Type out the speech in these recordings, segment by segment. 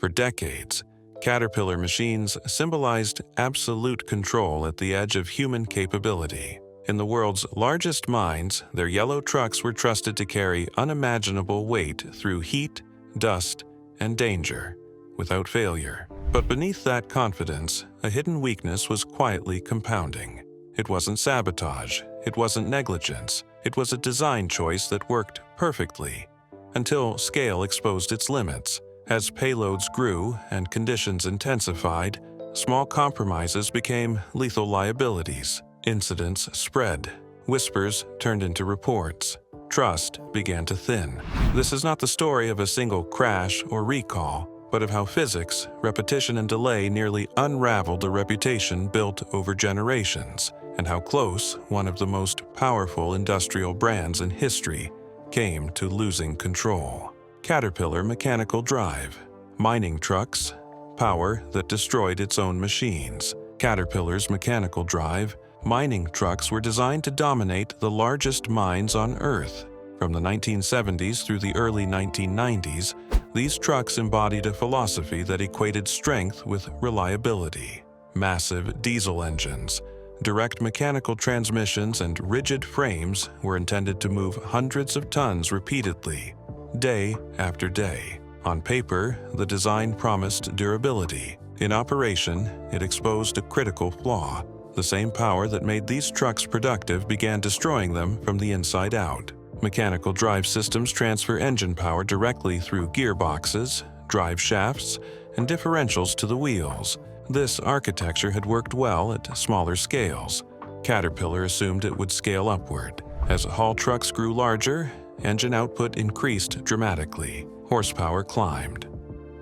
For decades, Caterpillar machines symbolized absolute control at the edge of human capability. In the world's largest mines, their yellow trucks were trusted to carry unimaginable weight through heat, dust, and danger, without failure. But beneath that confidence, a hidden weakness was quietly compounding. It wasn't sabotage, it wasn't negligence, it was a design choice that worked perfectly, until scale exposed its limits. As payloads grew and conditions intensified, small compromises became lethal liabilities. Incidents spread. Whispers turned into reports. Trust began to thin. This is not the story of a single crash or recall, but of how physics, repetition, and delay nearly unraveled a reputation built over generations, and how close one of the most powerful industrial brands in history came to losing control. Caterpillar mechanical drive. Mining trucks, power that destroyed its own machines. Caterpillar's mechanical drive. Mining trucks were designed to dominate the largest mines on Earth. From the 1970s through the early 1990s, these trucks embodied a philosophy that equated strength with reliability. Massive diesel engines, direct mechanical transmissions, and rigid frames were intended to move hundreds of tons repeatedly, day after day. On paper, the design promised durability. In operation, it exposed a critical flaw. The same power that made these trucks productive began destroying them from the inside out. Mechanical drive systems transfer engine power directly through gearboxes, drive shafts, and differentials to the wheels. This architecture had worked well at smaller scales. Caterpillar assumed it would scale upward. As haul trucks grew larger, engine output increased dramatically. Horsepower climbed.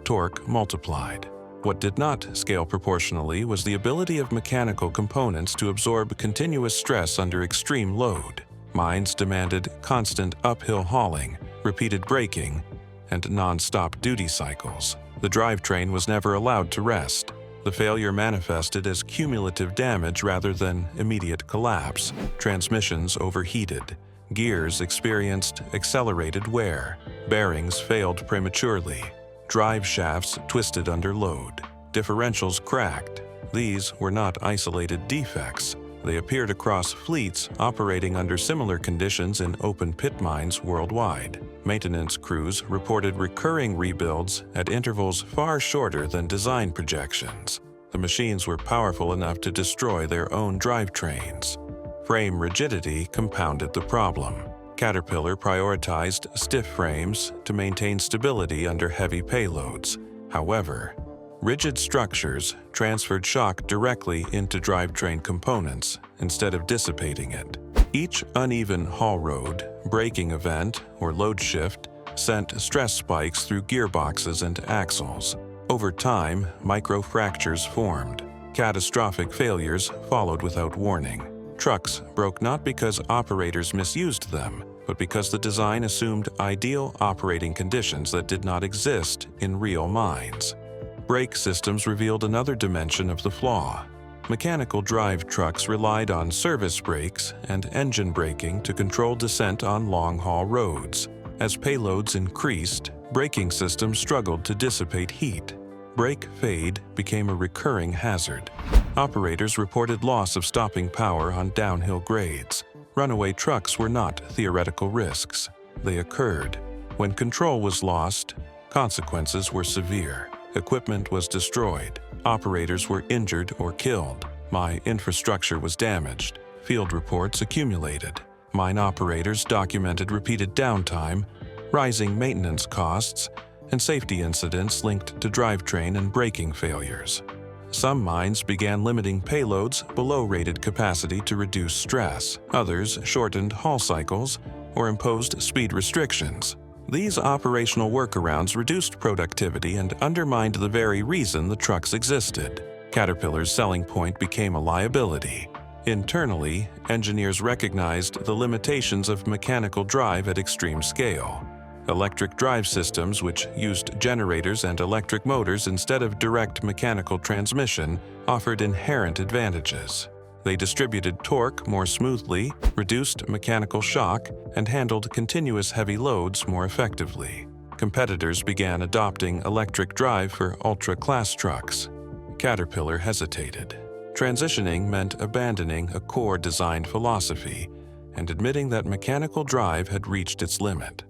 Torque multiplied. What did not scale proportionally was the ability of mechanical components to absorb continuous stress under extreme load. Mines demanded constant uphill hauling, repeated braking, and non-stop duty cycles. The drivetrain was never allowed to rest. The failure manifested as cumulative damage rather than immediate collapse. Transmissions overheated. Gears experienced accelerated wear. Bearings failed prematurely. Drive shafts twisted under load. Differentials cracked. These were not isolated defects. They appeared across fleets operating under similar conditions in open pit mines worldwide. Maintenance crews reported recurring rebuilds at intervals far shorter than design projections. The machines were powerful enough to destroy their own drivetrains. Frame rigidity compounded the problem. Caterpillar prioritized stiff frames to maintain stability under heavy payloads. However, rigid structures transferred shock directly into drivetrain components instead of dissipating it. Each uneven haul road, braking event, or load shift sent stress spikes through gearboxes and axles. Over time, microfractures formed. Catastrophic failures followed without warning. Trucks broke not because operators misused them, but because the design assumed ideal operating conditions that did not exist in real mines. Brake systems revealed another dimension of the flaw. Mechanical drive trucks relied on service brakes and engine braking to control descent on long-haul roads. As payloads increased, braking systems struggled to dissipate heat. Brake fade became a recurring hazard. Operators reported loss of stopping power on downhill grades. Runaway trucks were not theoretical risks. They occurred. When control was lost, consequences were severe. Equipment was destroyed. Operators were injured or killed. My infrastructure was damaged. Field reports accumulated. Mine operators documented repeated downtime, rising maintenance costs, and safety incidents linked to drivetrain and braking failures. Some mines began limiting payloads below rated capacity to reduce stress. Others shortened haul cycles or imposed speed restrictions. These operational workarounds reduced productivity and undermined the very reason the trucks existed. Caterpillar's selling point became a liability. Internally, engineers recognized the limitations of mechanical drive at extreme scale. Electric drive systems, which used generators and electric motors instead of direct mechanical transmission, offered inherent advantages. They distributed torque more smoothly, reduced mechanical shock, and handled continuous heavy loads more effectively. competitors began adopting electric drive for ultra-class trucks. Caterpillar hesitated. Transitioning meant abandoning a core design philosophy and admitting that mechanical drive had reached its limit.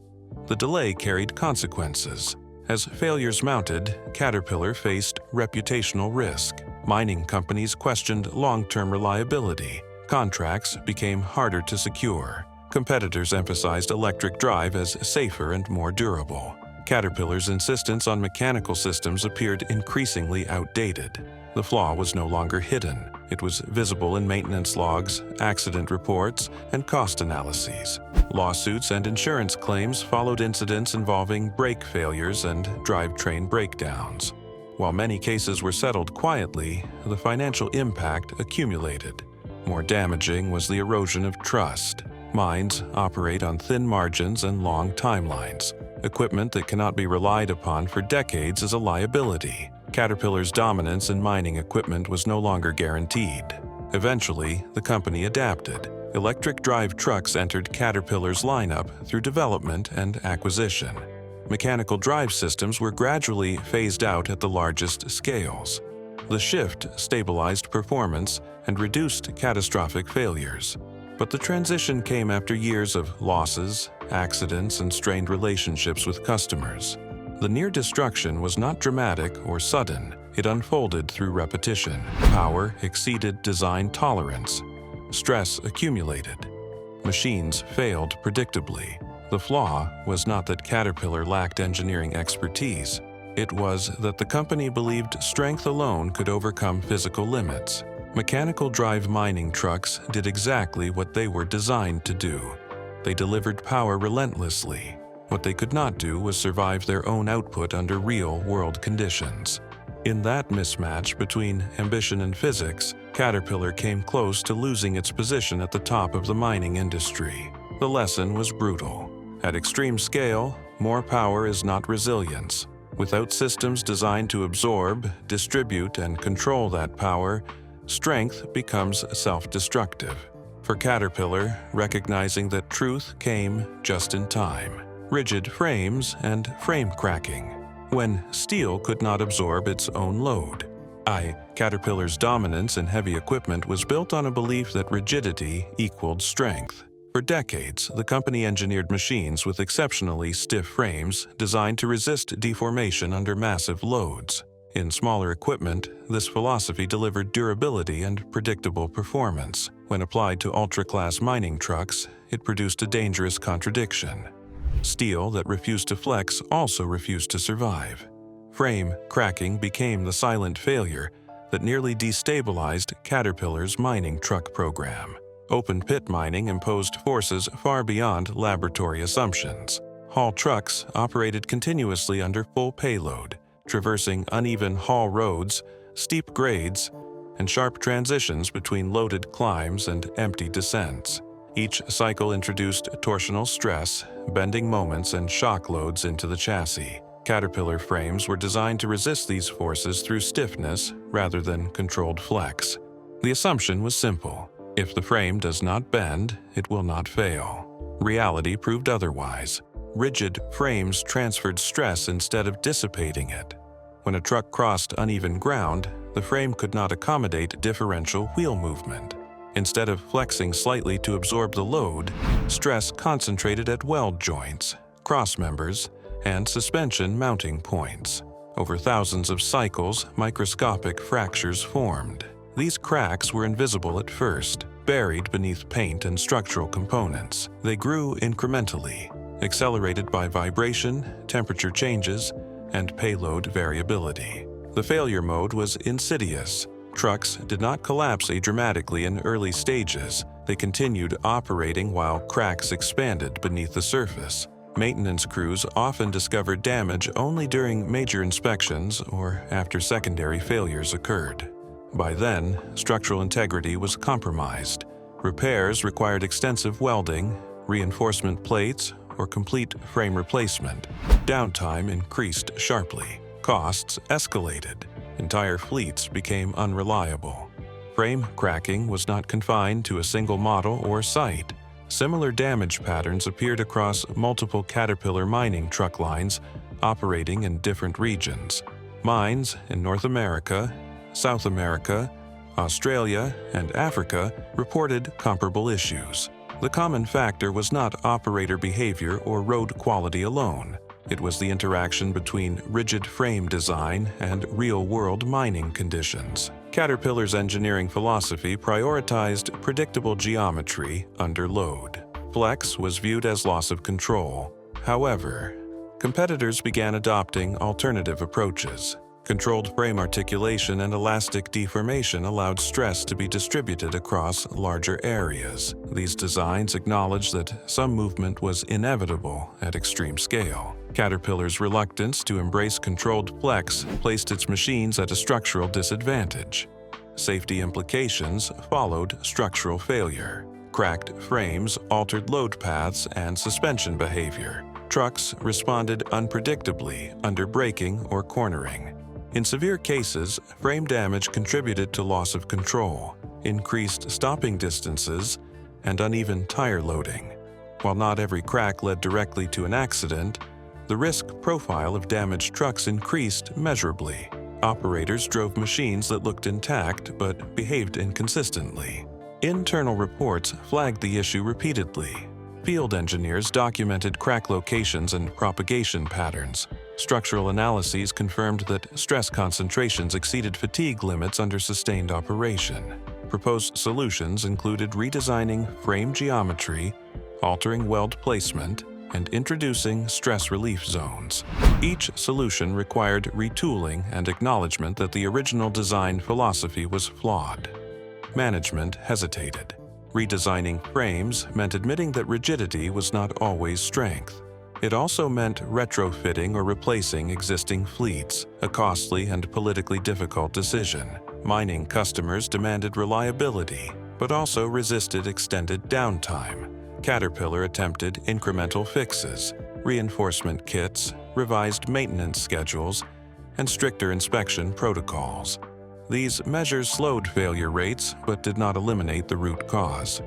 The delay carried consequences. As failures mounted, Caterpillar faced reputational risk. Mining companies questioned long-term reliability. Contracts became harder to secure. Competitors emphasized electric drive as safer and more durable. Caterpillar's insistence on mechanical systems appeared increasingly outdated. The flaw was no longer hidden. It was visible in maintenance logs, accident reports, and cost analyses. Lawsuits and insurance claims followed incidents involving brake failures and drivetrain breakdowns. While many cases were settled quietly, the financial impact accumulated. More damaging was the erosion of trust. Mines operate on thin margins and long timelines. Equipment that cannot be relied upon for decades is a liability. Caterpillar's dominance in mining equipment was no longer guaranteed. Eventually, the company adapted. Electric drive trucks entered Caterpillar's lineup through development and acquisition. Mechanical drive systems were gradually phased out at the largest scales. The shift stabilized performance and reduced catastrophic failures. But the transition came after years of losses, accidents, and strained relationships with customers. The near destruction was not dramatic or sudden. It unfolded through repetition. Power exceeded design tolerance. Stress accumulated. Machines failed predictably. The flaw was not that Caterpillar lacked engineering expertise. It was that the company believed strength alone could overcome physical limits. Mechanical drive mining trucks did exactly what they were designed to do. They delivered power relentlessly. What they could not do was survive their own output under real-world conditions. In that mismatch between ambition and physics, Caterpillar came close to losing its position at the top of the mining industry. The lesson was brutal. At extreme scale, more power is not resilience. Without systems designed to absorb, distribute, and control that power, strength becomes self-destructive. For Caterpillar, recognizing that truth came just in time. Rigid frames and frame cracking, when steel could not absorb its own load. Caterpillar's dominance in heavy equipment was built on a belief that rigidity equaled strength. For decades, the company engineered machines with exceptionally stiff frames designed to resist deformation under massive loads. In smaller equipment, this philosophy delivered durability and predictable performance. When applied to ultra-class mining trucks, it produced a dangerous contradiction. Steel that refused to flex also refused to survive. Frame cracking became the silent failure that nearly destabilized Caterpillar's mining truck program. Open-pit mining imposed forces far beyond laboratory assumptions. Haul trucks operated continuously under full payload, traversing uneven haul roads, steep grades, and sharp transitions between loaded climbs and empty descents. Each cycle introduced torsional stress, bending moments, and shock loads into the chassis. Caterpillar frames were designed to resist these forces through stiffness rather than controlled flex. The assumption was simple. If the frame does not bend, it will not fail. Reality proved otherwise. Rigid frames transferred stress instead of dissipating it. When a truck crossed uneven ground, the frame could not accommodate differential wheel movement. Instead of flexing slightly to absorb the load, stress concentrated at weld joints, crossmembers, and suspension mounting points. Over thousands of cycles, microscopic fractures formed. These cracks were invisible at first, buried beneath paint and structural components. They grew incrementally, accelerated by vibration, temperature changes, and payload variability. The failure mode was insidious. Trucks did not collapse dramatically in early stages. They continued operating while cracks expanded beneath the surface. Maintenance crews often discovered damage only during major inspections or after secondary failures occurred. By then, structural integrity was compromised. Repairs required extensive welding, reinforcement plates, or complete frame replacement. Downtime increased sharply. Costs escalated. Entire fleets became unreliable. Frame cracking was not confined to a single model or site. Similar damage patterns appeared across multiple Caterpillar mining truck lines operating in different regions. Mines in North America, South America, Australia, and Africa reported comparable issues. The common factor was not operator behavior or road quality alone. It was the interaction between rigid frame design and real-world mining conditions. Caterpillar's engineering philosophy prioritized predictable geometry under load. Flex was viewed as loss of control. However, competitors began adopting alternative approaches. Controlled frame articulation and elastic deformation allowed stress to be distributed across larger areas. These designs acknowledged that some movement was inevitable at extreme scale. Caterpillar's reluctance to embrace controlled flex placed its machines at a structural disadvantage. Safety implications followed structural failure. Cracked frames altered load paths and suspension behavior. Trucks responded unpredictably under braking or cornering. In severe cases, frame damage contributed to loss of control, increased stopping distances, and uneven tire loading. While not every crack led directly to an accident, the risk profile of damaged trucks increased measurably. Operators drove machines that looked intact but behaved inconsistently. Internal reports flagged the issue repeatedly. Field engineers documented crack locations and propagation patterns. Structural analyses confirmed that stress concentrations exceeded fatigue limits under sustained operation. Proposed solutions included redesigning frame geometry, altering weld placement, and introducing stress relief zones. Each solution required retooling and acknowledgement that the original design philosophy was flawed. Management hesitated. Redesigning frames meant admitting that rigidity was not always strength. It also meant retrofitting or replacing existing fleets, a costly and politically difficult decision. Mining customers demanded reliability, but also resisted extended downtime. Caterpillar attempted incremental fixes, reinforcement kits, revised maintenance schedules, and stricter inspection protocols. These measures slowed failure rates but did not eliminate the root cause.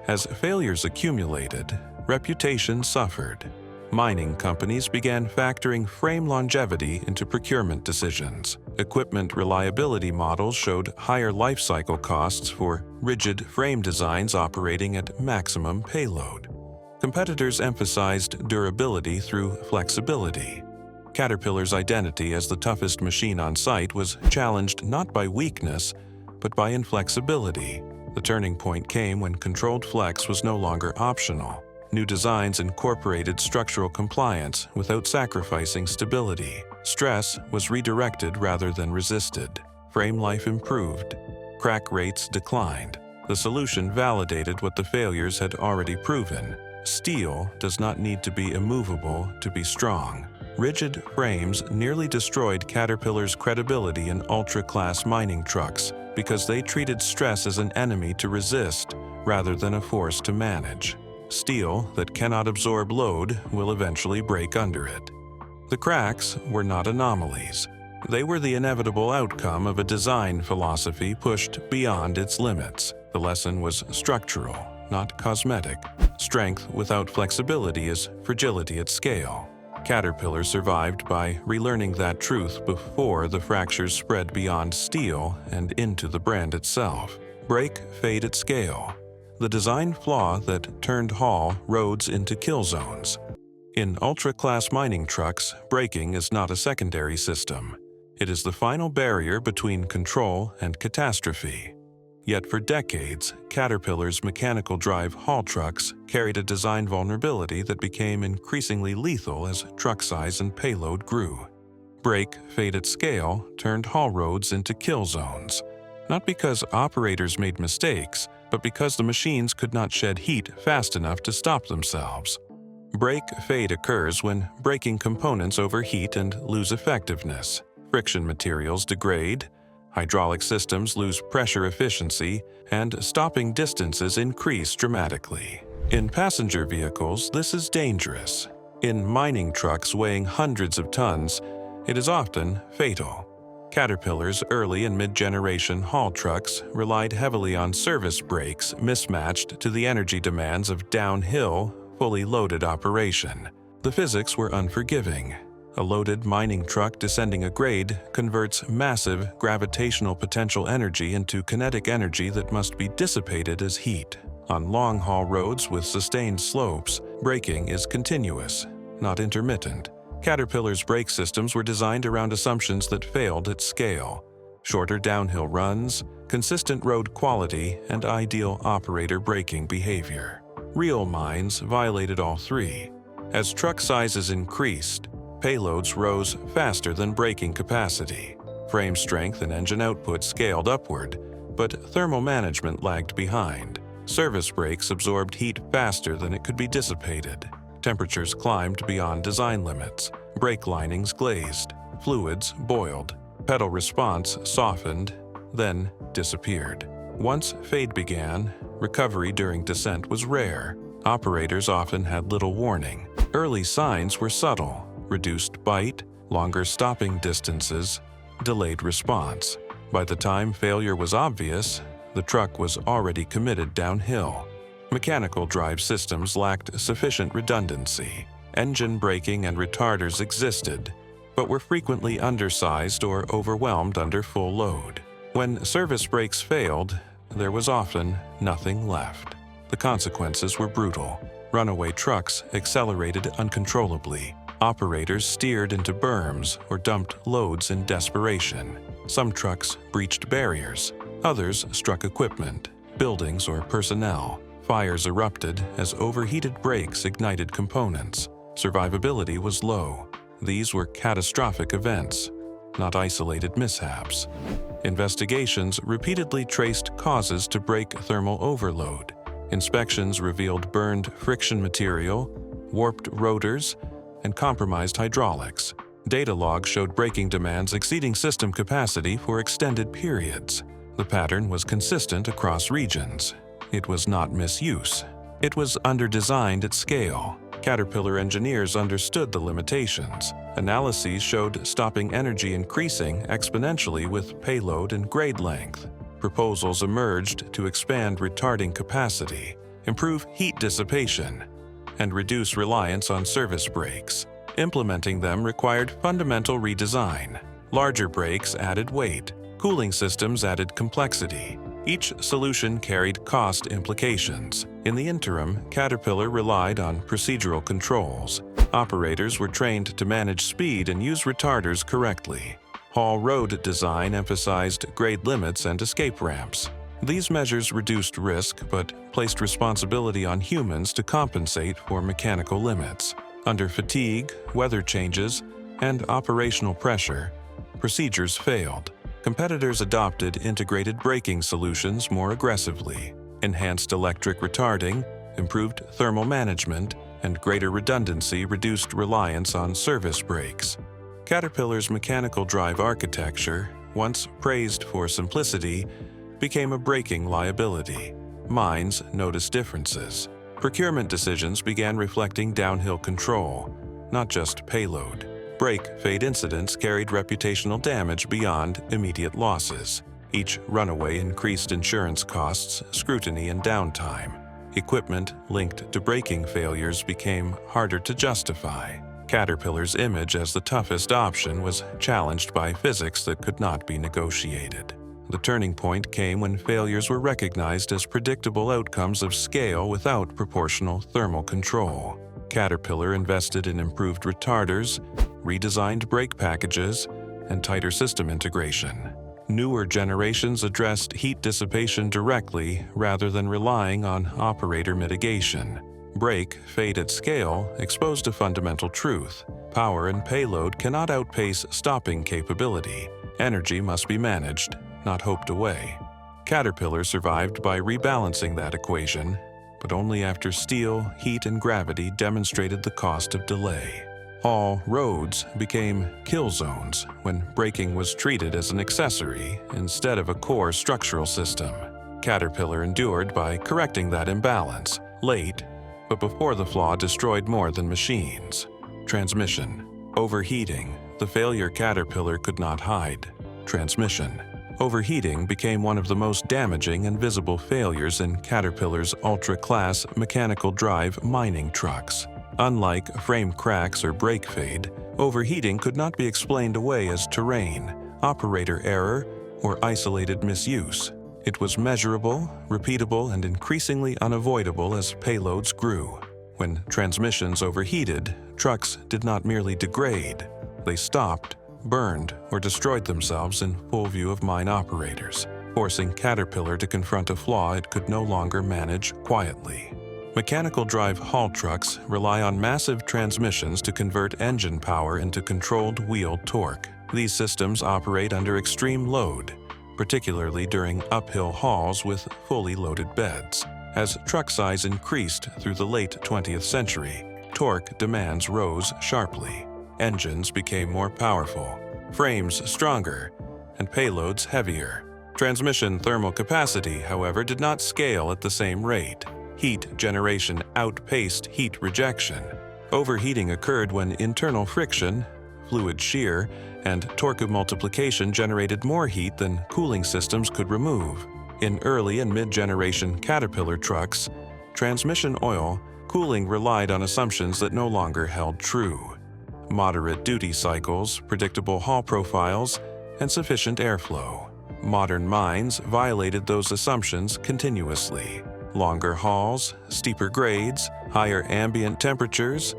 As failures accumulated, reputation suffered. Mining companies began factoring frame longevity into procurement decisions. Equipment reliability models showed higher life cycle costs for rigid frame designs operating at maximum payload. Competitors emphasized durability through flexibility. Caterpillar's identity as the toughest machine on site was challenged not by weakness, but by inflexibility. The turning point came when controlled flex was no longer optional. New designs incorporated structural compliance without sacrificing stability. Stress was redirected rather than resisted. Frame life improved. Crack rates declined. The solution validated what the failures had already proven. Steel does not need to be immovable to be strong. Rigid frames nearly destroyed Caterpillar's credibility in ultra-class mining trucks because they treated stress as an enemy to resist rather than a force to manage. Steel that cannot absorb load will eventually break under it. The cracks were not anomalies. They were the inevitable outcome of a design philosophy pushed beyond its limits. The lesson was structural, not cosmetic. Strength without flexibility is fragility at scale. Caterpillar survived by relearning that truth before the fractures spread beyond steel and into the brand itself. Break, fade at scale. The design flaw that turned haul roads into kill zones. In ultra-class mining trucks, braking is not a secondary system. It is the final barrier between control and catastrophe. Yet for decades, Caterpillar's mechanical drive haul trucks carried a design vulnerability that became increasingly lethal as truck size and payload grew. Break, fade at scale turned haul roads into kill zones. Not because operators made mistakes, but because the machines could not shed heat fast enough to stop themselves. Break fade occurs when braking components overheat and lose effectiveness. Friction materials degrade, hydraulic systems lose pressure efficiency, and stopping distances increase dramatically. In passenger vehicles, this is dangerous. In mining trucks weighing hundreds of tons, it is often fatal. Caterpillar's early and mid-generation haul trucks relied heavily on service brakes mismatched to the energy demands of downhill, fully loaded operation. The physics were unforgiving. A loaded mining truck descending a grade converts massive gravitational potential energy into kinetic energy that must be dissipated as heat. On long-haul roads with sustained slopes, braking is continuous, not intermittent. Caterpillar's brake systems were designed around assumptions that failed at scale: shorter downhill runs, consistent road quality, and ideal operator braking behavior. Real mines violated all three. As truck sizes increased, payloads rose faster than braking capacity. Frame strength and engine output scaled upward, but thermal management lagged behind. Service brakes absorbed heat faster than it could be dissipated. Temperatures climbed beyond design limits. Brake linings glazed. Fluids boiled. Pedal response softened, then disappeared. Once fade began, recovery during descent was rare. Operators often had little warning. Early signs were subtle: reduced bite, longer stopping distances, delayed response. By the time failure was obvious, the truck was already committed downhill. Mechanical drive systems lacked sufficient redundancy. Engine braking and retarders existed, but were frequently undersized or overwhelmed under full load. When service brakes failed, there was often nothing left. The consequences were brutal. Runaway trucks accelerated uncontrollably. Operators steered into berms or dumped loads in desperation. Some trucks breached barriers. Others struck equipment, buildings, or personnel. Fires erupted as overheated brakes ignited components. Survivability was low. These were catastrophic events, not isolated mishaps. Investigations repeatedly traced causes to brake thermal overload. Inspections revealed burned friction material, warped rotors, and compromised hydraulics. Data logs showed braking demands exceeding system capacity for extended periods. The pattern was consistent across regions. It was not misuse. It was underdesigned at scale. Caterpillar engineers understood the limitations. Analyses showed stopping energy increasing exponentially with payload and grade length. Proposals emerged to expand retarding capacity, improve heat dissipation, and reduce reliance on service brakes. Implementing them required fundamental redesign. Larger brakes added weight. Cooling systems added complexity. Each solution carried cost implications. In the interim, Caterpillar relied on procedural controls. Operators were trained to manage speed and use retarders correctly. Haul road design emphasized grade limits and escape ramps. These measures reduced risk but placed responsibility on humans to compensate for mechanical limits. Under fatigue, weather changes, and operational pressure, procedures failed. Competitors adopted integrated braking solutions more aggressively. Enhanced electric retarding, improved thermal management, and greater redundancy reduced reliance on service brakes. Caterpillar's mechanical drive architecture, once praised for simplicity, became a braking liability. Mines noticed differences. Procurement decisions began reflecting downhill control, not just payload. Brake fade incidents carried reputational damage beyond immediate losses. Each runaway increased insurance costs, scrutiny, and downtime. Equipment linked to braking failures became harder to justify. Caterpillar's image as the toughest option was challenged by physics that could not be negotiated. The turning point came when failures were recognized as predictable outcomes of scale without proportional thermal control. Caterpillar invested in improved retarders, redesigned brake packages, and tighter system integration. Newer generations addressed heat dissipation directly rather than relying on operator mitigation. Brake fade at scale exposed a fundamental truth: power and payload cannot outpace stopping capability. Energy must be managed, not hoped away. Caterpillar survived by rebalancing that equation, but only after steel, heat, and gravity demonstrated the cost of delay. All roads became kill zones when braking was treated as an accessory instead of a core structural system. Caterpillar endured by correcting that imbalance, late, but before the flaw destroyed more than machines. Transmission. Overheating, the failure Caterpillar could not hide. Transmission. Overheating became one of the most damaging and visible failures in Caterpillar's ultra-class mechanical drive mining trucks. Unlike frame cracks or brake fade, Overheating could not be explained away as terrain, operator error, or isolated misuse. It was measurable, repeatable, and increasingly unavoidable as payloads grew. When transmissions overheated, trucks did not merely degrade. They stopped, burned, or destroyed themselves in full view of mine operators, forcing Caterpillar to confront a flaw it could no longer manage quietly. Mechanical drive haul trucks rely on massive transmissions to convert engine power into controlled wheel torque. These systems operate under extreme load, particularly during uphill hauls with fully loaded beds. As truck size increased through the late 20th century, torque demands rose sharply. Engines became more powerful, frames stronger, and payloads heavier. Transmission thermal capacity, however, did not scale at the same rate. Heat generation outpaced heat rejection. Overheating occurred when internal friction, fluid shear, and torque multiplication generated more heat than cooling systems could remove. In early and mid-generation Caterpillar trucks, transmission oil cooling relied on assumptions that no longer held true. Moderate duty cycles, predictable haul profiles, and sufficient airflow. Modern mines violated those assumptions continuously. Longer hauls, steeper grades, higher ambient temperatures,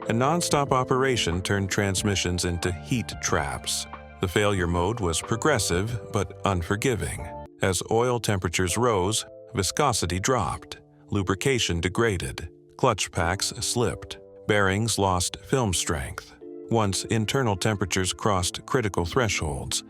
and non-stop operation turned transmissions into heat traps. The failure mode was progressive but unforgiving. As oil temperatures rose, viscosity dropped, lubrication degraded, clutch packs slipped, bearings lost film strength. Once internal temperatures crossed critical thresholds,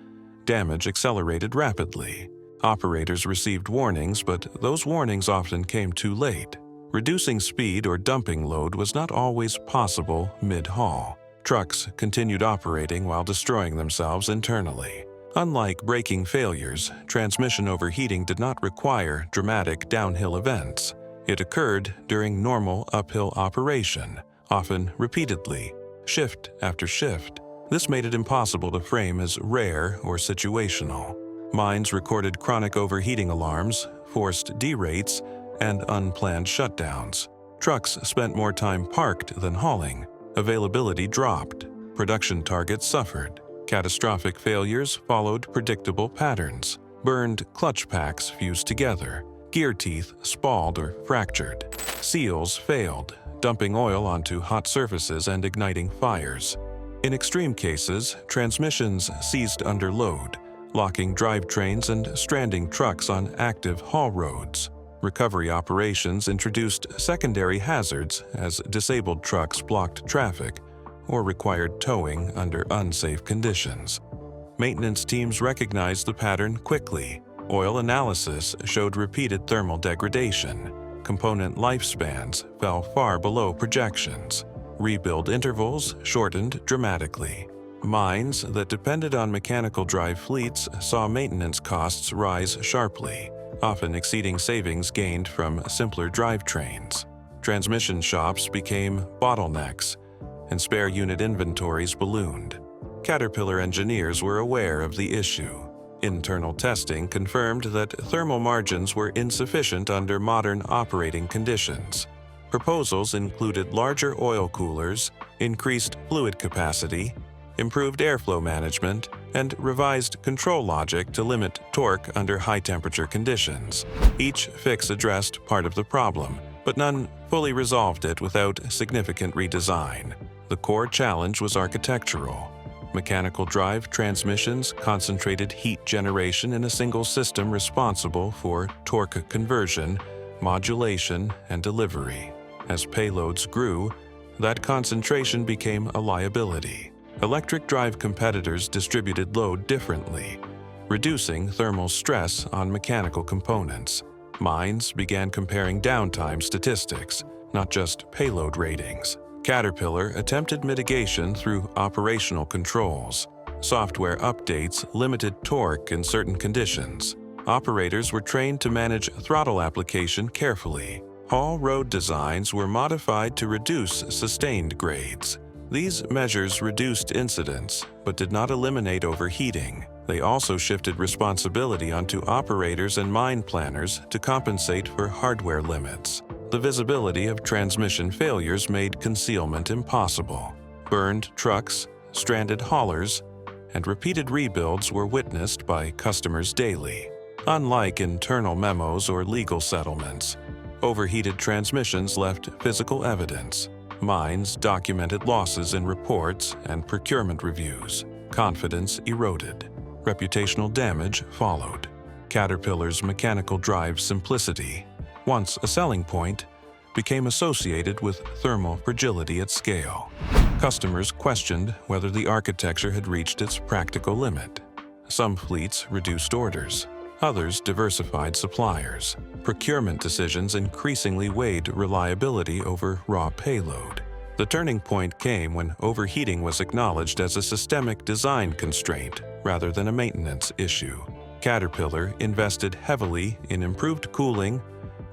damage accelerated rapidly. Operators received warnings, but those warnings often came too late. Reducing speed or dumping load was not always possible mid-haul. Trucks continued operating while destroying themselves internally. Unlike braking failures, transmission overheating did not require dramatic downhill events. It occurred during normal uphill operation, often repeatedly, shift after shift. This made it impossible to frame as rare or situational. Mines recorded chronic overheating alarms, forced derates, and unplanned shutdowns. Trucks spent more time parked than hauling. Availability dropped. Production targets suffered. Catastrophic failures followed predictable patterns. Burned clutch packs fused together. Gear teeth spalled or fractured. Seals failed, dumping oil onto hot surfaces and igniting fires. In extreme cases, transmissions seized under load, locking drivetrains and stranding trucks on active haul roads. Recovery operations introduced secondary hazards as disabled trucks blocked traffic or required towing under unsafe conditions. Maintenance teams recognized the pattern quickly. Oil analysis showed repeated thermal degradation. Component lifespans fell far below projections. Rebuild intervals shortened dramatically. Mines that depended on mechanical drive fleets saw maintenance costs rise sharply, often exceeding savings gained from simpler drivetrains. Transmission shops became bottlenecks, and spare unit inventories ballooned. Caterpillar engineers were aware of the issue. Internal testing confirmed that thermal margins were insufficient under modern operating conditions. Proposals included larger oil coolers, increased fluid capacity, improved airflow management, and revised control logic to limit torque under high-temperature conditions. Each fix addressed part of the problem, but none fully resolved it without significant redesign. The core challenge was architectural. Mechanical drive transmissions concentrated heat generation in a single system responsible for torque conversion, modulation, and delivery. As payloads grew, that concentration became a liability. Electric drive competitors distributed load differently, reducing thermal stress on mechanical components. Mines began comparing downtime statistics, not just payload ratings. Caterpillar attempted mitigation through operational controls. Software updates limited torque in certain conditions. Operators were trained to manage throttle application carefully. Haul road designs were modified to reduce sustained grades. These measures reduced incidents, but did not eliminate overheating. They also shifted responsibility onto operators and mine planners to compensate for hardware limits. The visibility of transmission failures made concealment impossible. Burned trucks, stranded haulers, and repeated rebuilds were witnessed by customers daily. Unlike internal memos or legal settlements, overheated transmissions left physical evidence. Mines documented losses in reports and procurement reviews. Confidence eroded. Reputational damage followed. Caterpillar's mechanical drive simplicity, once a selling point, became associated with thermal fragility at scale. Customers questioned whether the architecture had reached its practical limit. Some fleets reduced orders. Others diversified suppliers. Procurement decisions increasingly weighed reliability over raw payload. The turning point came when overheating was acknowledged as a systemic design constraint rather than a maintenance issue. Caterpillar invested heavily in improved cooling,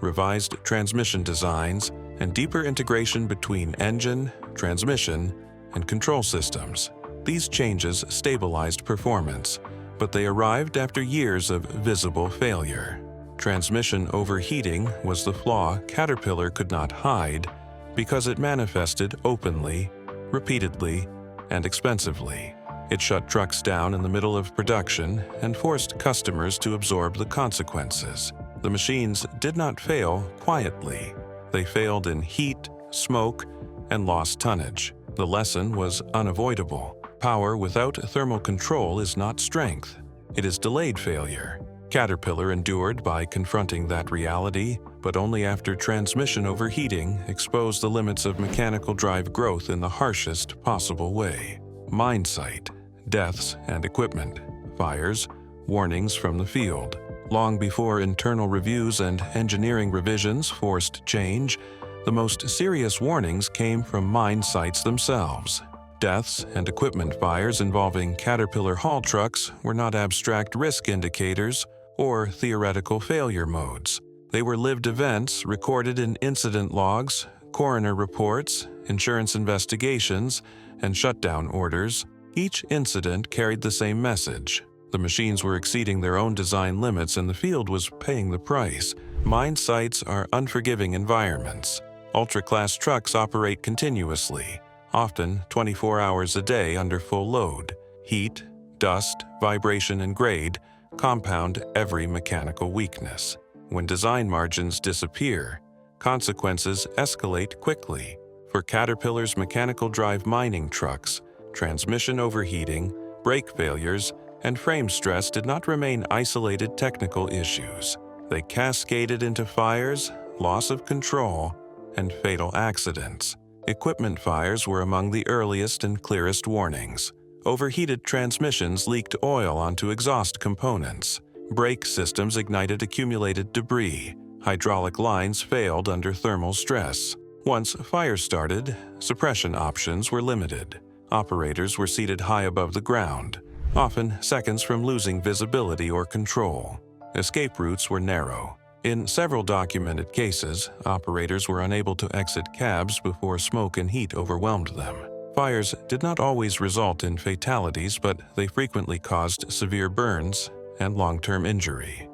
revised transmission designs, and deeper integration between engine, transmission, and control systems. These changes stabilized performance, but they arrived after years of visible failure. Transmission overheating was the flaw Caterpillar could not hide because it manifested openly, repeatedly, and expensively. It shut trucks down in the middle of production and forced customers to absorb the consequences. The machines did not fail quietly. They failed in heat, smoke, and lost tonnage. The lesson was unavoidable. Power without thermal control is not strength. It is delayed failure. Caterpillar endured by confronting that reality, but only after transmission overheating exposed the limits of mechanical drive growth in the harshest possible way. Mine site, deaths and equipment, fires, warnings from the field. Long before internal reviews and engineering revisions forced change, the most serious warnings came from mine sites themselves. Deaths and equipment fires involving Caterpillar haul trucks were not abstract risk indicators or theoretical failure modes. They were lived events recorded in incident logs, coroner reports, insurance investigations, and shutdown orders. Each incident carried the same message. The machines were exceeding their own design limits and the field was paying the price. Mine sites are unforgiving environments. Ultra-class trucks operate continuously, often 24 hours a day under full load. Heat, dust, vibration, and grade compound every mechanical weakness. When design margins disappear, consequences escalate quickly. For Caterpillar's mechanical drive mining trucks, transmission overheating, brake failures, and frame stress did not remain isolated technical issues. They cascaded into fires, loss of control, and fatal accidents. Equipment fires were among the earliest and clearest warnings. Overheated transmissions leaked oil onto exhaust components. Brake systems ignited accumulated debris. Hydraulic lines failed under thermal stress. Once fires started, suppression options were limited. Operators were seated high above the ground, often seconds from losing visibility or control. Escape routes were narrow. In several documented cases, operators were unable to exit cabs before smoke and heat overwhelmed them. Fires did not always result in fatalities, but they frequently caused severe burns and long-term injury.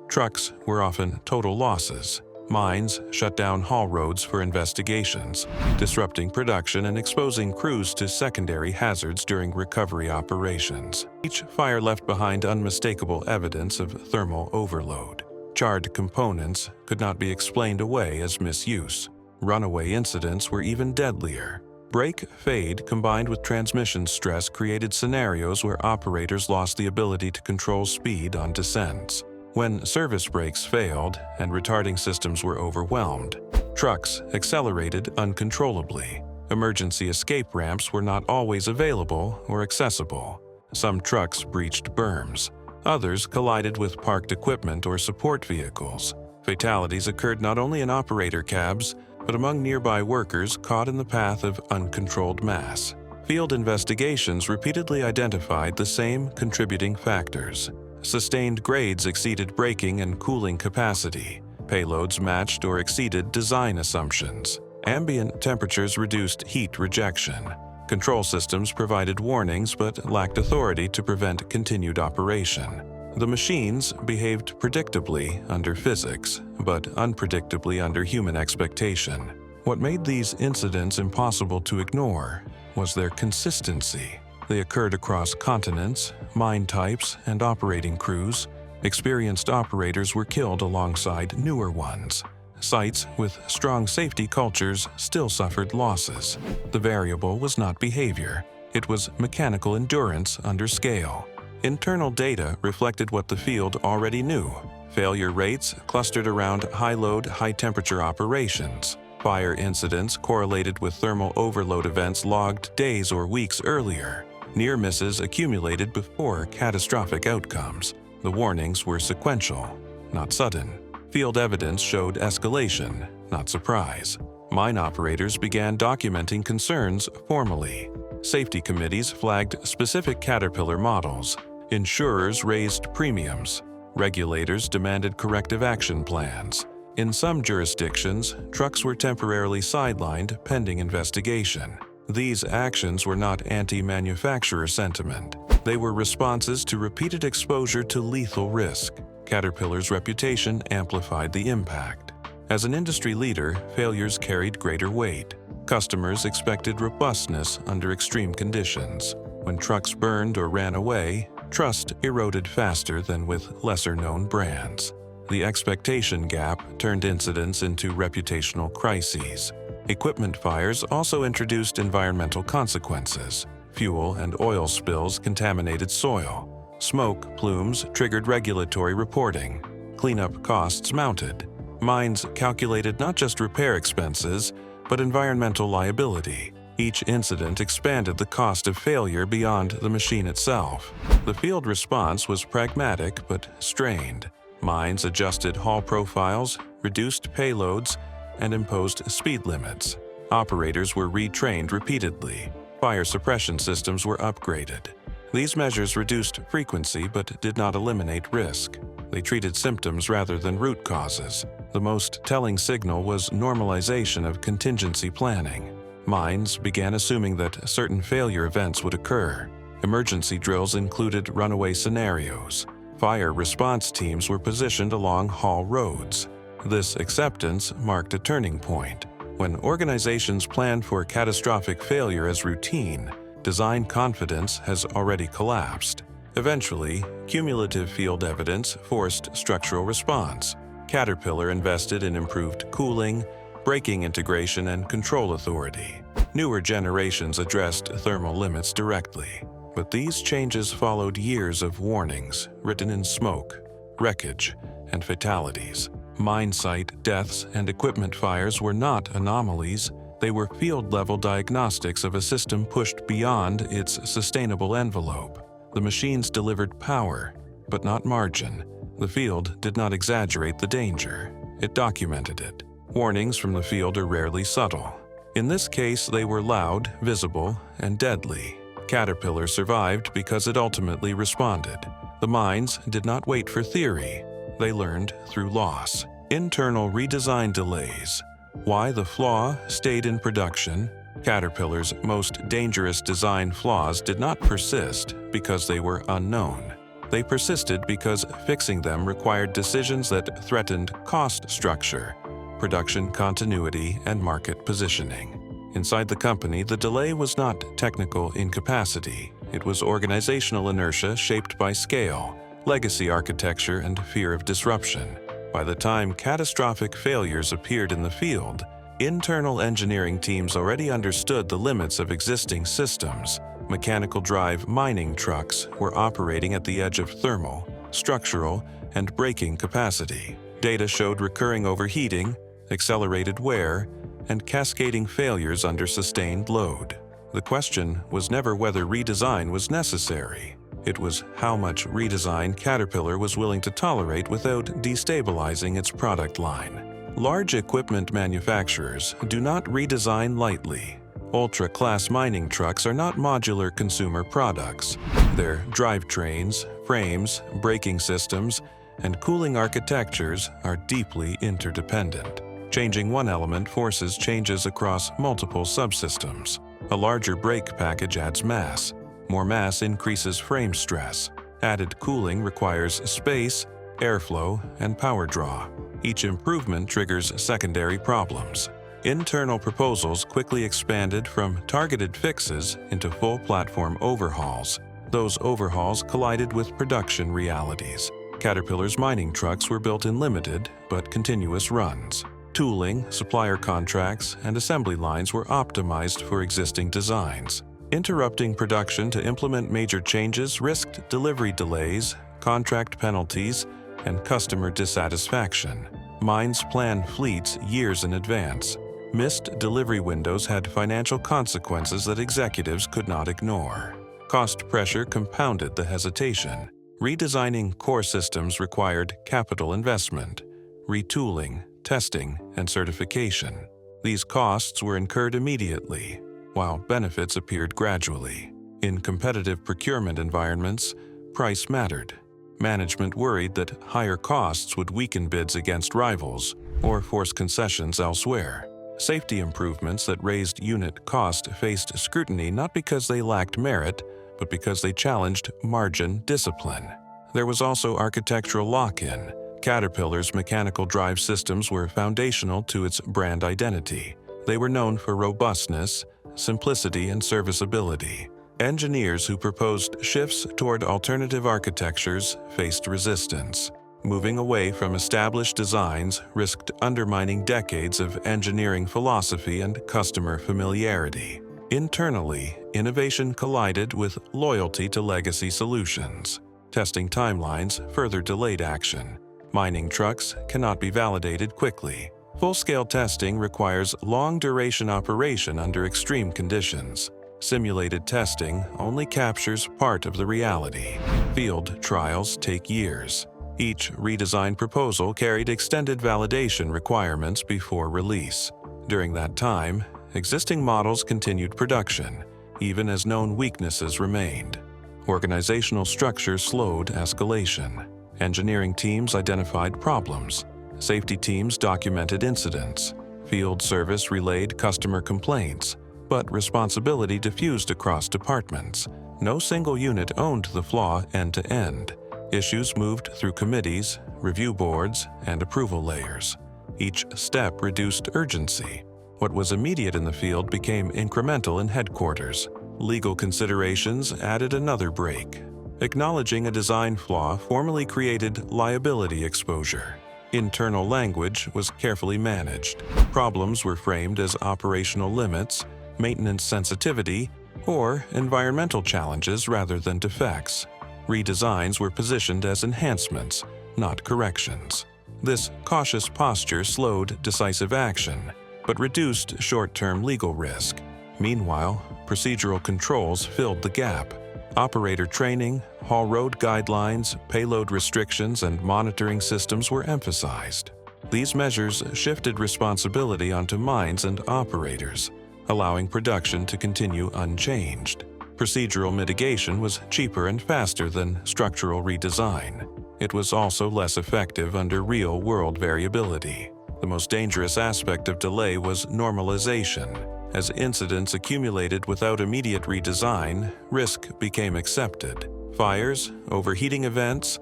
Trucks were often total losses. Mines shut down haul roads for investigations, disrupting production and exposing crews to secondary hazards during recovery operations. Each fire left behind unmistakable evidence of thermal overload. Charred components could not be explained away as misuse. Runaway incidents were even deadlier. Brake fade combined with transmission stress created scenarios where operators lost the ability to control speed on descents. When service brakes failed and retarding systems were overwhelmed, trucks accelerated uncontrollably. Emergency escape ramps were not always available or accessible. Some trucks breached berms. Others collided with parked equipment or support vehicles. Fatalities occurred not only in operator cabs, but among nearby workers caught in the path of uncontrolled mass. Field investigations repeatedly identified the same contributing factors. Sustained grades exceeded braking and cooling capacity. Payloads matched or exceeded design assumptions. Ambient temperatures reduced heat rejection. Control systems provided warnings but lacked authority to prevent continued operation. The machines behaved predictably under physics, but unpredictably under human expectation. What made these incidents impossible to ignore was their consistency. They occurred across continents, mine types, and operating crews. Experienced operators were killed alongside newer ones. Sites with strong safety cultures still suffered losses. The variable was not behavior. It was mechanical endurance under scale. Internal data reflected what the field already knew. Failure rates clustered around high-load, high-temperature operations. Fire incidents correlated with thermal overload events logged days or weeks earlier. Near misses accumulated before catastrophic outcomes. The warnings were sequential, not sudden. Field evidence showed escalation, not surprise. Mine operators began documenting concerns formally. Safety committees flagged specific Caterpillar models. Insurers raised premiums. Regulators demanded corrective action plans. In some jurisdictions, trucks were temporarily sidelined pending investigation. These actions were not anti-manufacturer sentiment. They were responses to repeated exposure to lethal risk. Caterpillar's reputation amplified the impact. As an industry leader, failures carried greater weight. Customers expected robustness under extreme conditions. When trucks burned or ran away, trust eroded faster than with lesser-known brands. The expectation gap turned incidents into reputational crises. Equipment fires also introduced environmental consequences. Fuel and oil spills contaminated soil. Smoke plumes triggered regulatory reporting. Cleanup costs mounted. Mines calculated not just repair expenses, but environmental liability. Each incident expanded the cost of failure beyond the machine itself. The field response was pragmatic but strained. Mines adjusted haul profiles, reduced payloads, and imposed speed limits. Operators were retrained repeatedly. Fire suppression systems were upgraded. These measures reduced frequency but did not eliminate risk. They treated symptoms rather than root causes. The most telling signal was normalization of contingency planning. Mines began assuming that certain failure events would occur. Emergency drills included runaway scenarios. Fire response teams were positioned along haul roads. This acceptance marked a turning point. When organizations planned for catastrophic failure as routine, design confidence has already collapsed. Eventually, cumulative field evidence forced structural response. Caterpillar invested in improved cooling, braking integration, and control authority. Newer generations addressed thermal limits directly. But these changes followed years of warnings written in smoke, wreckage, and fatalities. Mine site deaths and equipment fires were not anomalies. They were field-level diagnostics of a system pushed beyond its sustainable envelope. The machines delivered power, but not margin. The field did not exaggerate the danger. It documented it. Warnings from the field are rarely subtle. In this case, they were loud, visible, and deadly. Caterpillar survived because it ultimately responded. The mines did not wait for theory. They learned through loss. Internal redesign delays. Why the Flaw stayed in production. Caterpillar's most dangerous design flaws did not persist because they were unknown. They persisted because fixing them required decisions that threatened cost structure, production continuity, and market positioning. Inside the company, the delay was not technical incapacity. It was organizational inertia shaped by scale, legacy architecture, and fear of disruption. By the time catastrophic failures appeared in the field, internal engineering teams already understood the limits of existing systems. Mechanical drive mining trucks were operating at the edge of thermal, structural, and braking capacity. Data showed recurring overheating, accelerated wear, and cascading failures under sustained load. The question was never whether redesign was necessary. It was how much redesign Caterpillar was willing to tolerate without destabilizing its product line. Large equipment manufacturers do not redesign lightly. Ultra-class mining trucks are not modular consumer products. Their drivetrains, frames, braking systems, and cooling architectures are deeply interdependent. Changing one element forces changes across multiple subsystems. A larger brake package adds mass. More mass increases frame stress. Added cooling requires space, airflow, and power draw. Each improvement triggers secondary problems. Internal proposals quickly expanded from targeted fixes into full platform overhauls. Those overhauls collided with production realities. Caterpillar's mining trucks were built in limited but continuous runs. Tooling, supplier contracts, and assembly lines were optimized for existing designs. Interrupting production to implement major changes risked delivery delays, contract penalties, and customer dissatisfaction. Mines planned fleets years in advance. Missed delivery windows had financial consequences that executives could not ignore. Cost pressure compounded the hesitation. Redesigning core systems required capital investment, retooling, testing, and certification. These costs were incurred immediately, while benefits appeared gradually. In competitive procurement environments, price mattered. Management worried that higher costs would weaken bids against rivals or force concessions elsewhere. Safety improvements that raised unit cost faced scrutiny not because they lacked merit, but because they challenged margin discipline. There was also architectural lock-in. Caterpillar's mechanical drive systems were foundational to its brand identity. They were known for robustness, simplicity, and serviceability. Engineers who proposed shifts toward alternative architectures faced resistance. Moving away from established designs risked undermining decades of engineering philosophy and customer familiarity. Internally, innovation collided with loyalty to legacy solutions. Testing timelines further delayed action. Mining trucks cannot be validated quickly. Full-scale testing requires long-duration operation under extreme conditions. Simulated testing only captures part of the reality. Field trials take years. Each redesign proposal carried extended validation requirements before release. During that time, existing models continued production, even as known weaknesses remained. Organizational structure slowed escalation. Engineering teams identified problems. Safety teams documented incidents. Field service relayed customer complaints, but responsibility diffused across departments. No single unit owned the Flaw end-to-end. Issues moved through committees, review boards, and approval layers. Each step reduced urgency. What was immediate in the field became incremental in headquarters. Legal considerations added another break. Acknowledging a design flaw formally created liability exposure. Internal language was carefully managed. Problems were framed as operational limits, maintenance sensitivity, or environmental challenges rather than defects. Redesigns were positioned as enhancements, not corrections. This cautious posture slowed decisive action, but reduced short-term legal risk. Meanwhile, procedural controls filled the gap. Operator training, haul road guidelines, payload restrictions, and monitoring systems were emphasized. These measures shifted responsibility onto mines and operators, allowing production to continue unchanged. Procedural mitigation was cheaper and faster than structural redesign. It was also less effective under real-world variability. The most dangerous aspect of delay was normalization. As incidents accumulated without immediate redesign, risk became accepted. Fires, overheating events,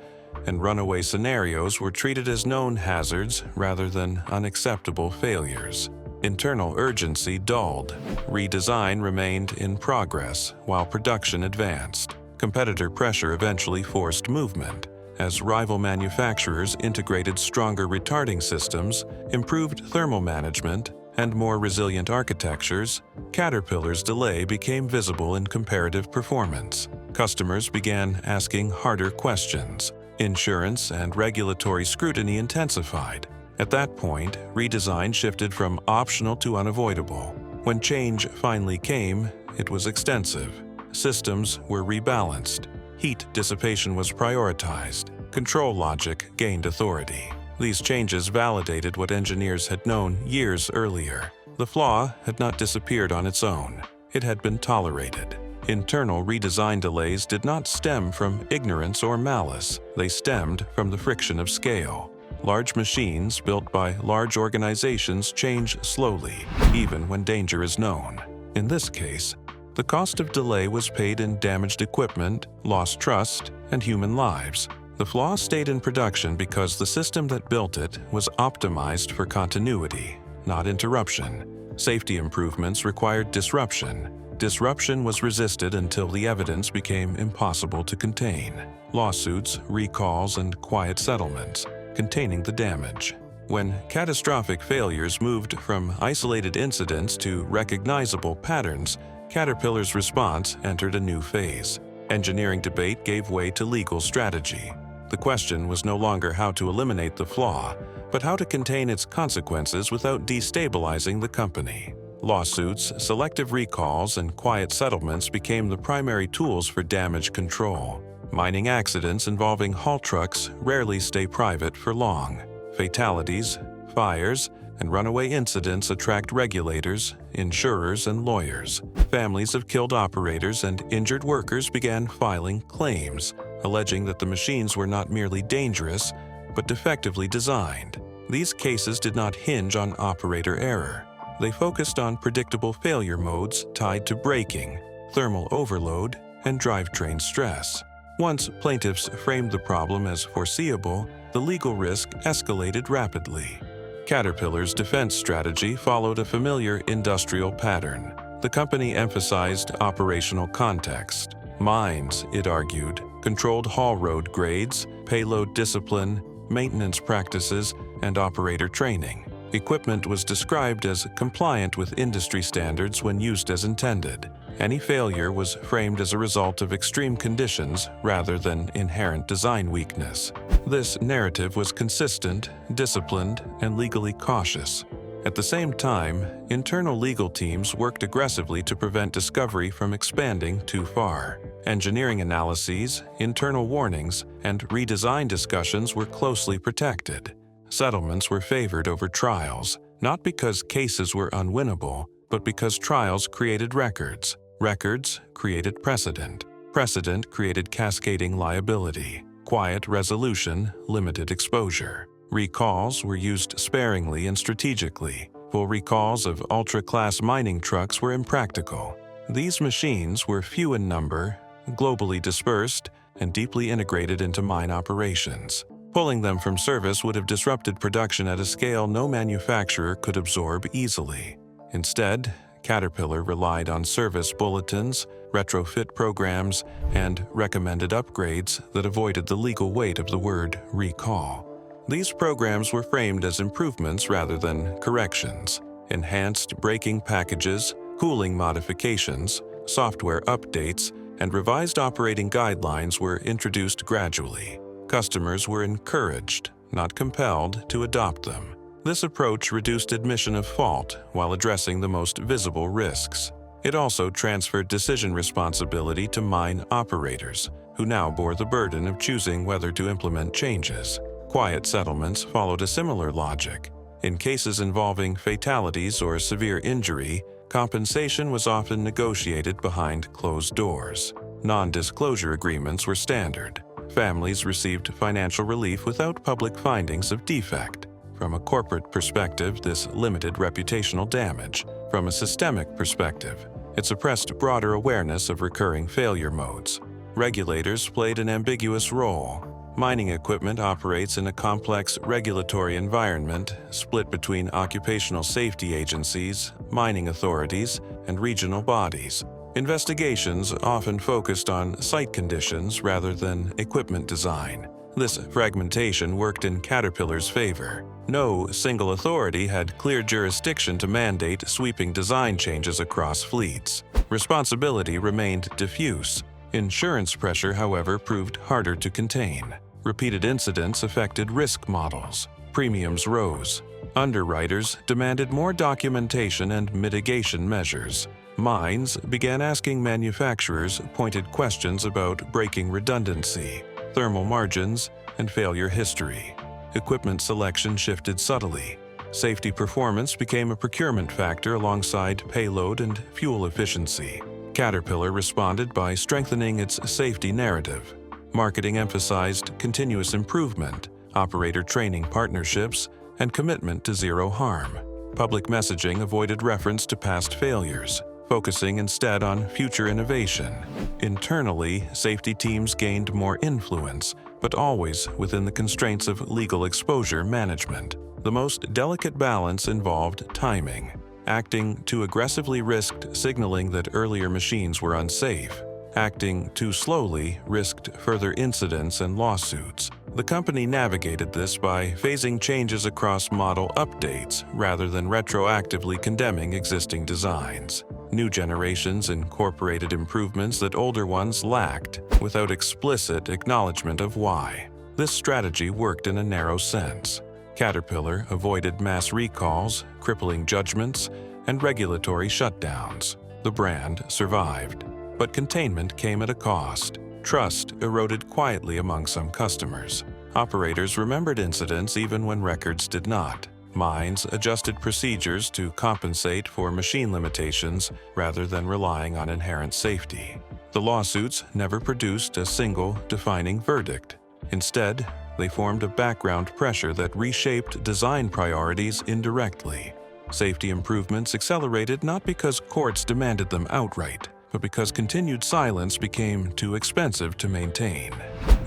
and runaway scenarios were treated as known hazards rather than unacceptable failures. Internal urgency dulled. Redesign remained in progress while production advanced. Competitor pressure eventually forced movement. As rival manufacturers integrated stronger retarding systems, improved thermal management, and more resilient architectures, Caterpillar's delay became visible in comparative performance. Customers began asking harder questions. Insurance and regulatory scrutiny intensified. At that point, redesign shifted from optional to unavoidable. When change finally came, it was extensive. Systems were rebalanced. Heat dissipation was prioritized. Control logic gained authority. These changes validated what engineers had known years earlier. The flaw had not disappeared on its own. It had been tolerated. Internal redesign delays did not stem from ignorance or malice. They stemmed from the friction of scale. Large machines built by large organizations change slowly, even when danger is known. In this case, the cost of delay was paid in damaged equipment, lost trust, and human lives. The flaw stayed in production because the system that built it was optimized for continuity. not interruption. Safety improvements required disruption. Disruption was resisted until the evidence became impossible to contain. Lawsuits, recalls, and quiet settlements, containing the damage. When catastrophic failures moved from isolated incidents to recognizable patterns, Caterpillar's response entered a new phase. Engineering debate gave way to legal strategy. The question was no longer how to eliminate the flaw, but how to contain its consequences without destabilizing the company. Lawsuits, selective recalls, and quiet settlements became the primary tools for damage control. Mining accidents involving haul trucks rarely stay private for long. Fatalities, fires, and runaway incidents attract regulators, insurers, and lawyers. Families of killed operators and injured workers began filing claims, alleging that the machines were not merely dangerous, but defectively designed. These cases did not hinge on operator error. They focused on predictable failure modes tied to braking, thermal overload, and drivetrain stress. Once plaintiffs framed the problem as foreseeable, the legal risk escalated rapidly. Caterpillar's defense strategy followed a familiar industrial pattern. The company emphasized operational context. Mines, it argued, controlled haul road grades, payload discipline, maintenance practices, and operator training. Equipment was described as compliant with industry standards when used as intended. Any failure was framed as a result of extreme conditions rather than inherent design weakness. This narrative was consistent, disciplined, and legally cautious. At the same time, internal legal teams worked aggressively to prevent discovery from expanding too far. Engineering analyses, internal warnings, and redesign discussions were closely protected. Settlements were favored over trials, not because cases were unwinnable, but because trials created records. Records created precedent. Precedent created cascading liability. Quiet resolution limited exposure. Recalls were used sparingly and strategically. Full recalls of ultra-class mining trucks were impractical. These machines were few in number, globally dispersed, and deeply integrated into mine operations. Pulling them from service would have disrupted production at a scale no manufacturer could absorb easily. Instead, Caterpillar relied on service bulletins, retrofit programs, and recommended upgrades that avoided the legal weight of the word recall. These programs were framed as improvements rather than corrections. Enhanced braking packages, cooling modifications, software updates, and revised operating guidelines were introduced gradually. Customers were encouraged, not compelled, to adopt them. This approach reduced admission of fault while addressing the most visible risks. It also transferred decision responsibility to mine operators, who now bore the burden of choosing whether to implement changes. Quiet settlements followed a similar logic. In cases involving fatalities or severe injury, compensation was often negotiated behind closed doors. Non-disclosure agreements were standard. Families received financial relief without public findings of defect. From a corporate perspective, this limited reputational damage. From a systemic perspective, it suppressed broader awareness of recurring failure modes. Regulators played an ambiguous role. Mining equipment operates in a complex regulatory environment split between occupational safety agencies, mining authorities, and regional bodies. Investigations often focused on site conditions rather than equipment design. This fragmentation worked in Caterpillar's favor. No single authority had clear jurisdiction to mandate sweeping design changes across fleets. Responsibility remained diffuse. Insurance pressure, however, proved harder to contain. Repeated incidents affected risk models. Premiums rose. Underwriters demanded more documentation and mitigation measures. Mines began asking manufacturers pointed questions about braking redundancy, thermal margins, and failure history. Equipment selection shifted subtly. Safety performance became a procurement factor alongside payload and fuel efficiency. Caterpillar responded by strengthening its safety narrative. Marketing emphasized continuous improvement, operator training partnerships, and commitment to zero harm. Public messaging avoided reference to past failures, focusing instead on future innovation. Internally, safety teams gained more influence, but always within the constraints of legal exposure management. The most delicate balance involved timing. Acting too aggressively risked signaling that earlier machines were unsafe. Acting too slowly risked further incidents and lawsuits. The company navigated this by phasing changes across model updates rather than retroactively condemning existing designs. New generations incorporated improvements that older ones lacked, without explicit acknowledgement of why. This strategy worked in a narrow sense. Caterpillar avoided mass recalls, crippling judgments, and regulatory shutdowns. The brand survived. But containment came at a cost. Trust eroded quietly among some customers. Operators remembered incidents even when records did not. Minds adjusted procedures to compensate for machine limitations rather than relying on inherent safety. The lawsuits never produced a single defining verdict. Instead, they formed a background pressure that reshaped design priorities indirectly. Safety improvements accelerated not because courts demanded them outright, but because continued silence became too expensive to maintain.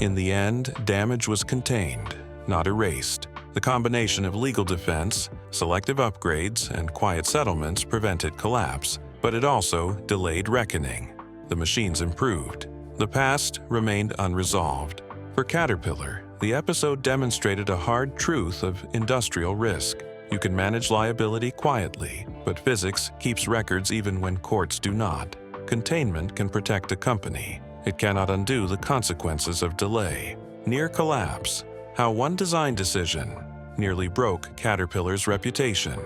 In the end, damage was contained, not erased. The combination of legal defense, selective upgrades, and quiet settlements prevented collapse, but it also delayed reckoning. The machines improved. The past remained unresolved. For Caterpillar, the episode demonstrated a hard truth of industrial risk. You can manage liability quietly, but physics keeps records even when courts do not. Containment can protect a company. It cannot undo the consequences of delay. Near collapse. How one design decision nearly broke Caterpillar's reputation.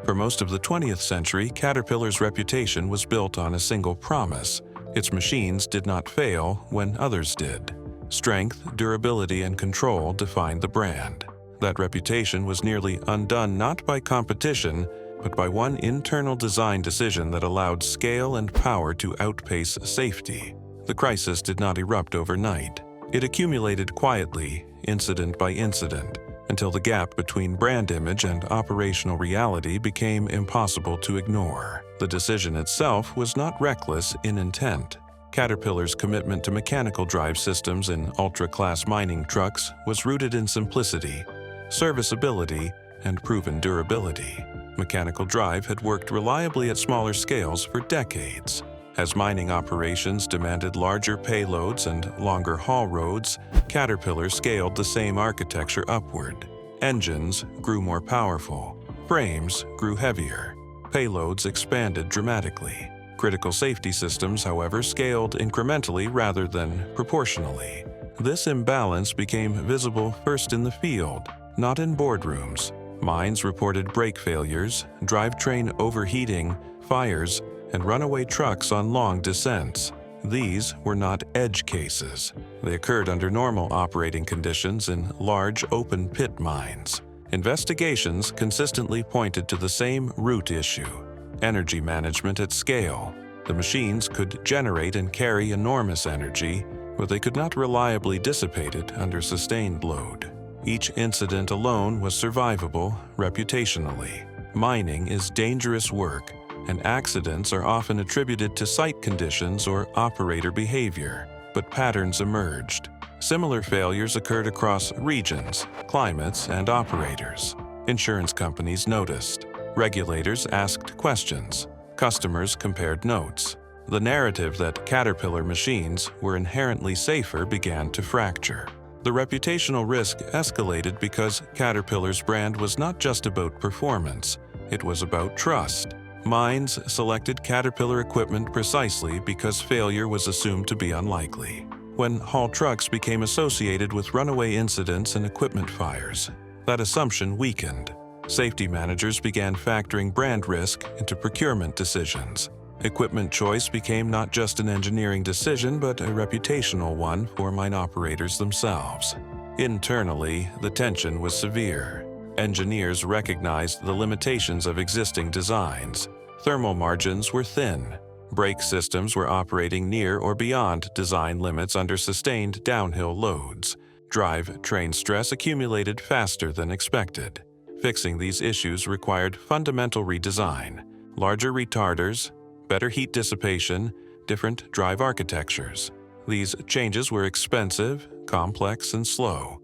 For most of the 20th century, Caterpillar's reputation was built on a single promise. Its machines did not fail when others did. Strength, durability, and control defined the brand. That reputation was nearly undone not by competition, but by one internal design decision that allowed scale and power to outpace safety. The crisis did not erupt overnight. It accumulated quietly, incident by incident, until the gap between brand image and operational reality became impossible to ignore. The decision itself was not reckless in intent. Caterpillar's commitment to mechanical drive systems in ultra-class mining trucks was rooted in simplicity, serviceability, and proven durability. Mechanical drive had worked reliably at smaller scales for decades. As mining operations demanded larger payloads and longer haul roads, Caterpillar scaled the same architecture upward. Engines grew more powerful. Frames grew heavier. Payloads expanded dramatically. Critical safety systems, however, scaled incrementally rather than proportionally. This imbalance became visible first in the field, not in boardrooms. Mines reported brake failures, drivetrain overheating, fires, and runaway trucks on long descents. These were not edge cases. They occurred under normal operating conditions in large open pit mines. Investigations consistently pointed to the same root issue: energy management at scale. The machines could generate and carry enormous energy, but they could not reliably dissipate it under sustained load. Each incident alone was survivable reputationally. Mining is dangerous work, and accidents are often attributed to site conditions or operator behavior, but patterns emerged. Similar failures occurred across regions, climates, and operators. Insurance companies noticed. Regulators asked questions. Customers compared notes. The narrative that Caterpillar machines were inherently safer began to fracture. The reputational risk escalated because Caterpillar's brand was not just about performance, it was about trust. Mines selected Caterpillar equipment precisely because failure was assumed to be unlikely. When haul trucks became associated with runaway incidents and equipment fires, that assumption weakened. Safety managers began factoring brand risk into procurement decisions. Equipment choice became not just an engineering decision, but a reputational one for mine operators themselves. Internally, the tension was severe. Engineers recognized the limitations of existing designs. Thermal margins were thin. Brake systems were operating near or beyond design limits under sustained downhill loads. Drive train stress accumulated faster than expected. Fixing these issues required fundamental redesign: larger retarders, better heat dissipation, different drive architectures. These changes were expensive, complex and slow.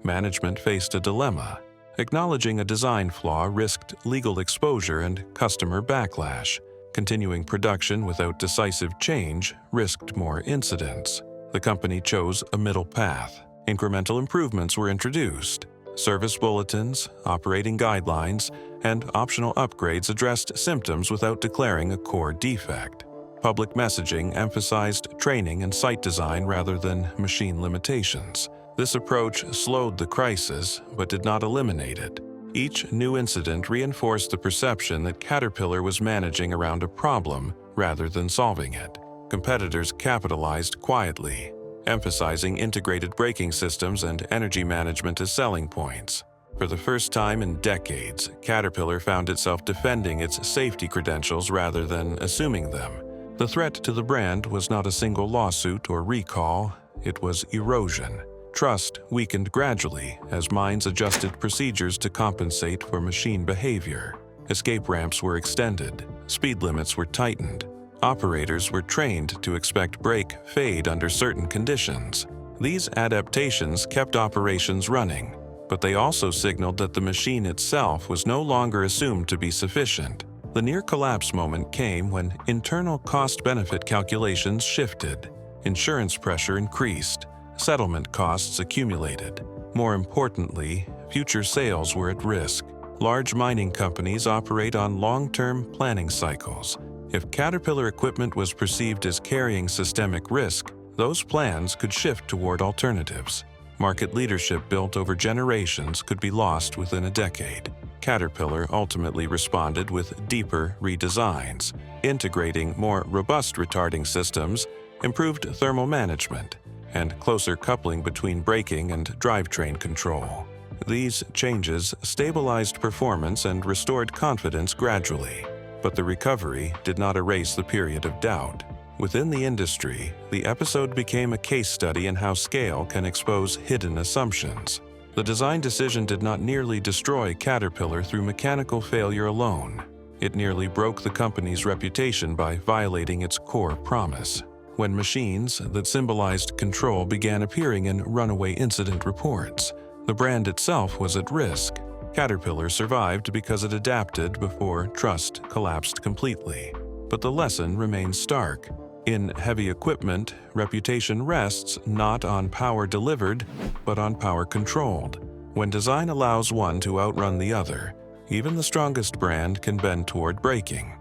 Management faced a dilemma. Acknowledging a design flaw risked legal exposure and customer backlash. Continuing production without decisive change risked more incidents. The company chose a middle path. Incremental improvements were introduced. Service bulletins, operating guidelines, and optional upgrades addressed symptoms without declaring a core defect. Public messaging emphasized training and site design rather than machine limitations. This approach slowed the crisis but did not eliminate it. Each new incident reinforced the perception that Caterpillar was managing around a problem rather than solving it. Competitors capitalized quietly, emphasizing integrated braking systems and energy management as selling points. For the first time in decades, Caterpillar found itself defending its safety credentials rather than assuming them. The threat to the brand was not a single lawsuit or recall, it was erosion. Trust weakened gradually as mines adjusted procedures to compensate for machine behavior. Escape ramps were extended, speed limits were tightened. Operators were trained to expect brake fade under certain conditions. These adaptations kept operations running, but they also signaled that the machine itself was no longer assumed to be sufficient. The near-collapse moment came when internal cost-benefit calculations shifted. Insurance pressure increased. Settlement costs accumulated. More importantly, future sales were at risk. Large mining companies operate on long-term planning cycles. If Caterpillar equipment was perceived as carrying systemic risk, those plans could shift toward alternatives. Market leadership built over generations could be lost within a decade. Caterpillar ultimately responded with deeper redesigns, integrating more robust retarding systems, improved thermal management, and closer coupling between braking and drivetrain control. These changes stabilized performance and restored confidence gradually, but the recovery did not erase the period of doubt. Within the industry, the episode became a case study in how scale can expose hidden assumptions. The design decision did not nearly destroy Caterpillar through mechanical failure alone. It nearly broke the company's reputation by violating its core promise. When machines that symbolized control began appearing in runaway incident reports, the brand itself was at risk. Caterpillar survived because it adapted before trust collapsed completely. But the lesson remains stark. In heavy equipment, reputation rests not on power delivered, but on power controlled. When design allows one to outrun the other, even the strongest brand can bend toward breaking.